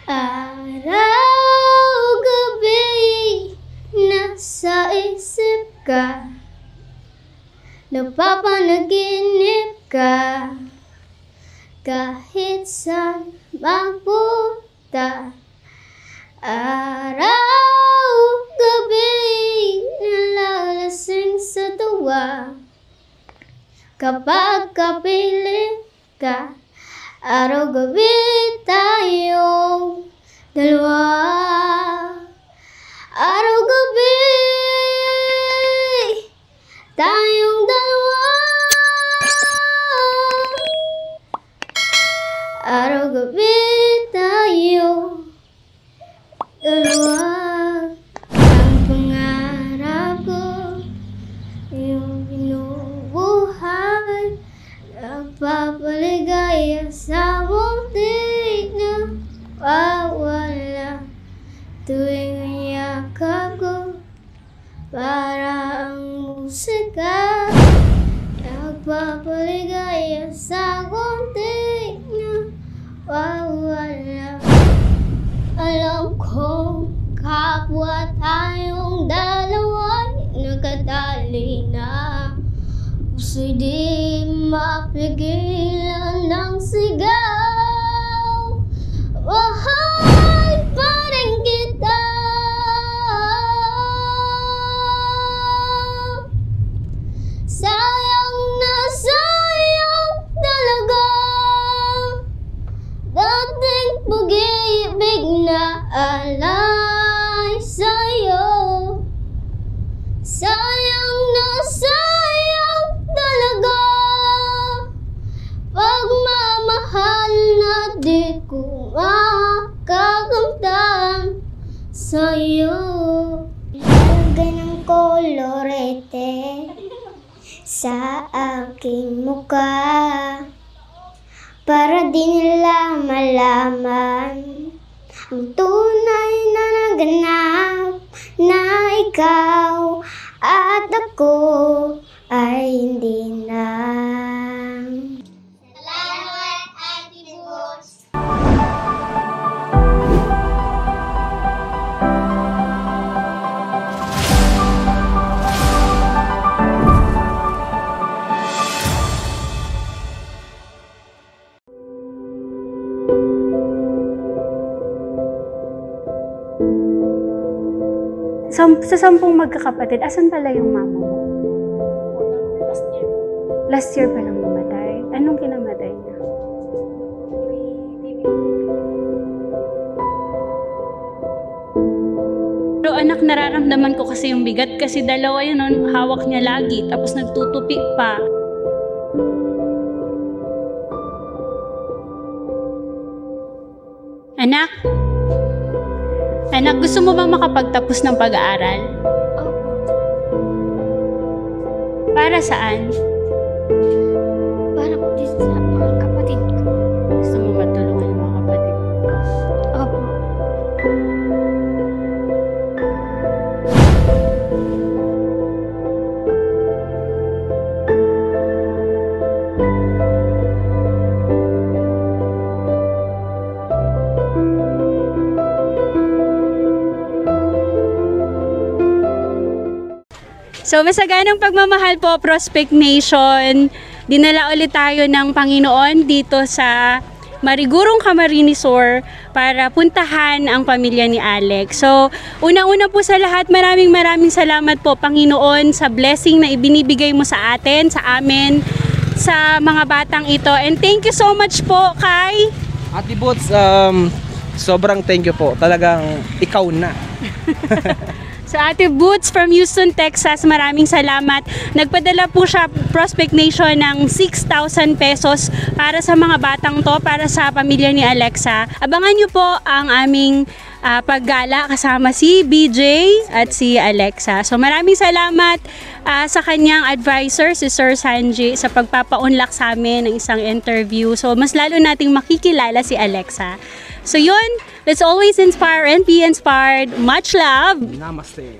Araw-gabi nasa isip ka, napapanaginip ka, kahit saan magpunta. Araw-gabi nalalasing sa tuwa, kapag kapiling ka. Araw-gabi tayong dalawa. Araw-gabi tayong dalawa. Araw-gabi tayong dalawa. Ang pangarap ko, yung binubuhay, nagpapaligaya sa munti na wawala. Tuwing yakap ko, parang musika, nagpapaligaya sa munti na wawala. Alam kong kapwa tayong dalawa nakadali na, puso'y di mapigilan ng sigaw. Mahal pa rin kita. Sayang na sayang talaga, dating pag-ibig na alay sa'yo. Sayang na sayang talaga, pagmamahal na di ko makakamtan sa'yo. Lagay ng kolorete sa aking mukha, para di nila malaman ang tunay na naganap, na ikaw at ako ay hindi na. Salamat, Ate Boots! Sa 10 magkakapatid, asan pala yung mama mo? Last year pa lang mamatay. Anong kinamatay niya? Pero anak, nararamdaman ko kasi yung bigat kasi dalawa yun, hawak niya lagi, tapos nagtutupi pa. Anak? Anak, gusto mo bang makapagtapos ng pag-aaral? Para saan? Para po din sa mga kapatid ko. Gusto mo matulungan yung mga kapatid? Opo. So, masaganang pagmamahal po, Prospect Nation. Dinala ulit tayo ng Panginoon dito sa Marigurong Camarines Sur para puntahan ang pamilya ni Alex. So, una-una po sa lahat, maraming salamat po, Panginoon, sa blessing na ibinibigay mo sa atin, sa amin, sa mga batang ito. And thank you so much po kay Ate Boots. Sobrang thank you po. Talagang ikaw na. So, Ate Boots from Houston, Texas, maraming salamat. Nagpadala po siya, Prospect Nation, ng 6,000 pesos para sa mga batang to, para sa pamilya ni Alexa. Abangan nyo po ang aming paggala kasama si BJ at si Alexa. So, maraming salamat sa kanyang advisor, si Sir Sanji, sa pagpapaunlak sa amin ng isang interview. So, mas lalo nating makikilala si Alexa. So, yun. Let's always inspire and be inspired. Much love! Namaste!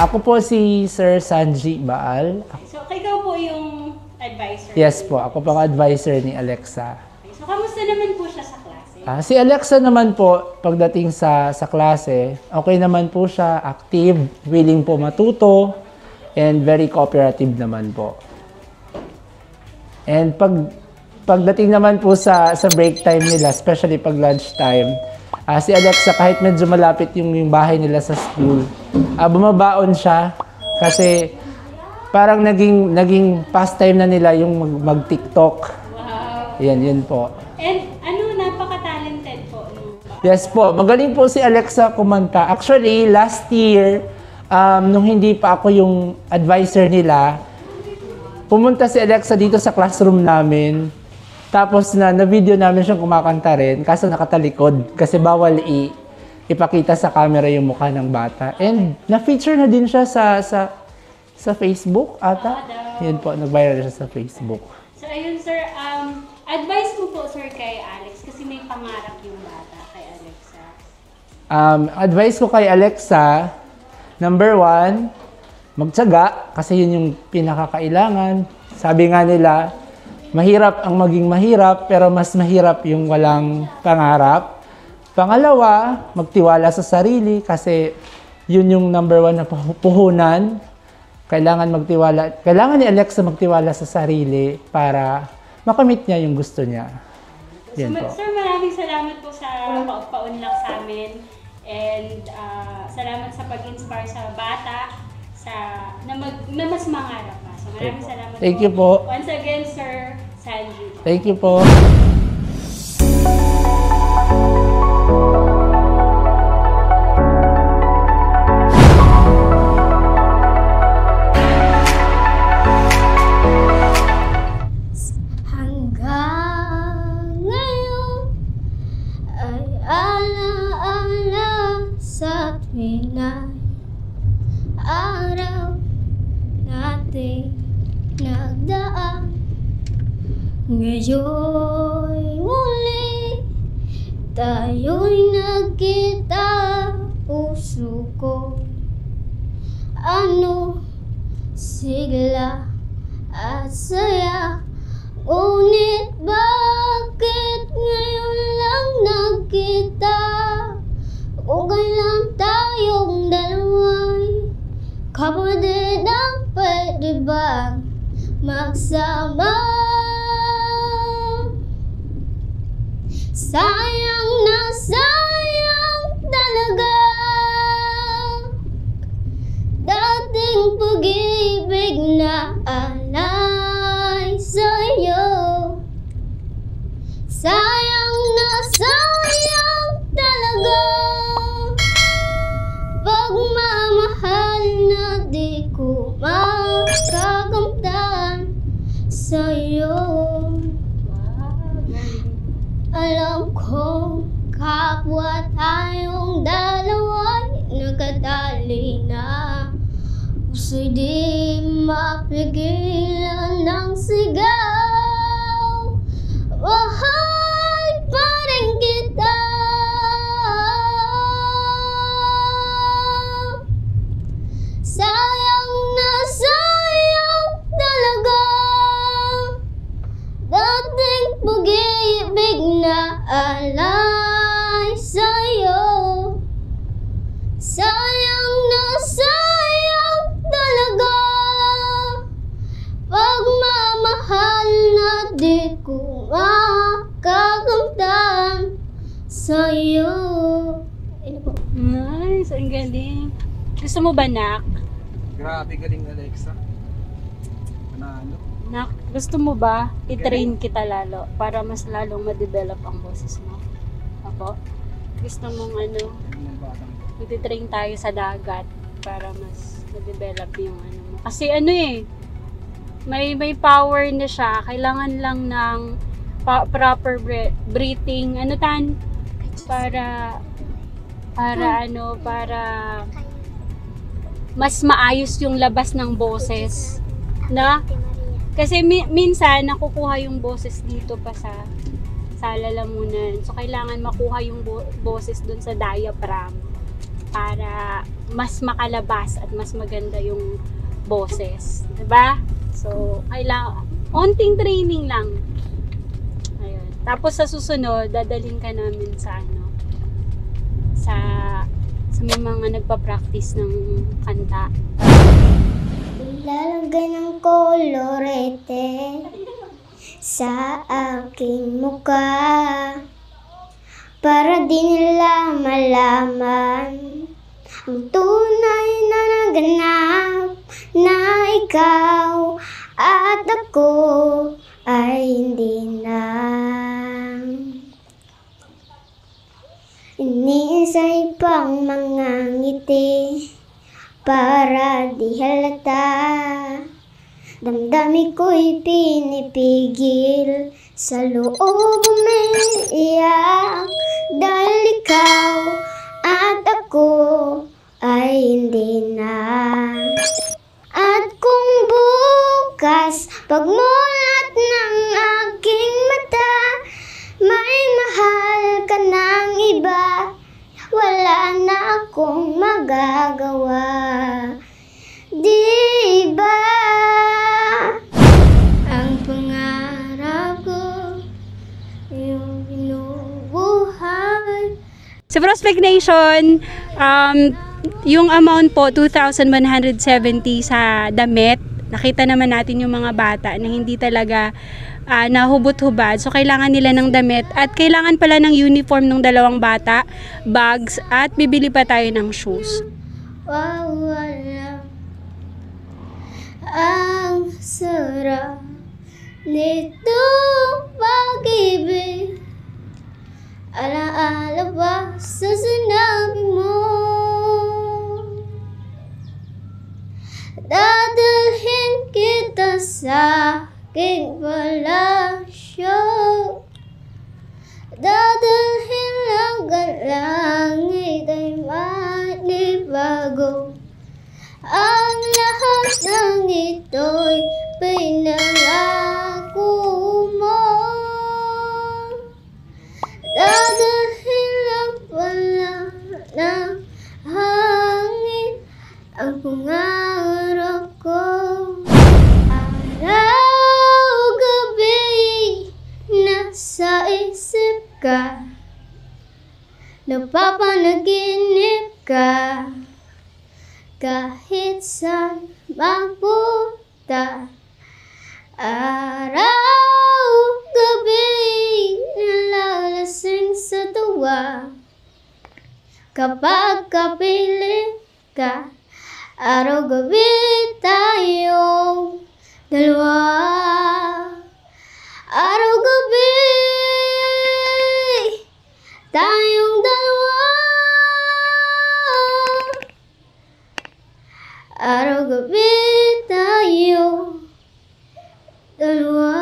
Ako po si Sir Sanji Baal. So, ikaw po yung advisor. Yes po, ako pang advisor ni Alexa. Okay, so, kamusta naman po siya sa klase? Si Alexa naman po, pagdating sa klase, okay naman po siya, active, willing po matuto, and very cooperative naman po. And pagdating naman po sa break time nila, especially pag lunch time, si Alexa, kahit medyo malapit yung bahay nila sa school, bumabaon siya kasi parang naging pastime na nila yung mag-TikTok. Wow. Yun po. And napaka-talented po. Yes po, magaling po si Alexa kumanta. Actually, last year, nung hindi pa ako yung advisor nila, pumunta si Alexa dito sa classroom namin. Tapos na-video namin siyang kumakanta rin, kaso nakatalikod kasi bawal ipakita sa camera yung mukha ng bata. And na-feature na din siya sa Facebook ata. Yun po, nag-viral siya sa Facebook. So, ayun sir, advice mo po sir kay Alex kasi may pangarap yung bata kay Alexa. Advice ko kay Alexa, number 1, magtiyaga kasi yun yung pinakakailangan. Sabi nga nila, mahirap ang maging mahirap pero mas mahirap yung walang pangarap. Pangalawa, magtiwala sa sarili kasi yun yung number 1 na puhunan. Kailangan ni Alexa magtiwala sa sarili para makamit niya yung gusto niya. Yan po. Sir, maraming salamat po sa paunlak sa amin and salamat sa pag-inspire sa bata na mas mangarap pa. So maraming salamat po. Thank you po. Once again, Sir Sanji. Thank you po. Hanggang ngayon ay alaala sa tuwing araw natin nagdaan. Ngayon'y muli tayo'y nagkita. Puso ko ano sigla at saya. Ngunit bakit ngayon lang nagkita? Okay lang tayong dalawa'y kapatid ang pwede bang magsama? Sayang na sayang talaga dating pag-ibig na alay sa'yo. Sayang na sayang talaga pagmamahal na di ko makakamtan sa'yo. Alam kong kapwa tayong dalawa'y nagkatali na. Puso'y di mapigilan ng sigaw. Mahal pa rin kita. Sayang na sayang talaga dating pag-ibig na alay sa'yo. Sayang na sayang talaga pagmamahal na di ko makakamtan sa'yo. Nice, ang galing. Gusto mo ba, Nak? Grabe galing Alexa. Panalo. Nak, gusto mo ba i-train kita lalo para mas lalong ma-develop ang boses mo? Ako? Gusto mong i-train tayo sa dagat para mas ma-develop yung mo. Kasi may power na siya. Kailangan lang ng proper breathing. Para mas maayos yung labas ng boses. Na? Kasi minsan nakukuha yung boses dito pa sa lalamunan. So kailangan makuha yung boses dun sa diaphragm para mas makalabas at mas maganda yung boses. Diba? So, kailangan, onting training lang. Ayun. Tapos sa susunod, dadalhin ka namin sa sa may mga nagpa-practice ng kanta. Ilalagay ng kolorete sa aking mukha para di nila malaman ang tunay na naganap na ikaw at ako ay hindi na. Iniisay pang mga ngiti para di halata. Damdami ko'y pinipigil, sa loob umiiyak dahil ikaw at ako ay hindi na. At kung bukas pagmulat ng aking mata may mahal ka ng iba, wala na akong magagawa. Di ba? Ang pangarap ko, yung binubuhay. Sa Prospect Nation, yung amount po, 2,170 sa damit. Nakita naman natin yung mga bata na hindi talaga nahubot-hubad. So, kailangan nila ng damit at kailangan pala ng uniform ng dalawang bata, bags, at bibili pa tayo ng shoes. Wawala ang sarap nito pag-ibig. Alaala ba sa sinabi mo? Dadalhin kita sa aking palasyo. Dadalhin hanggang langit ay manibago. Ang lahat ng ito'y pinangako mo. Dadalhin lang pala ng hangin ang pangarap ko. Araw-gabi nasa isip ka, napapanaginip ka, kahit saan mapunta. Araw-gabi nalalasing sa tuwa, kapag kapiling ka. Araw-gabi tayong dalawa. Araw-gabi tayong dalawa. Araw-gabi tayong dalawa.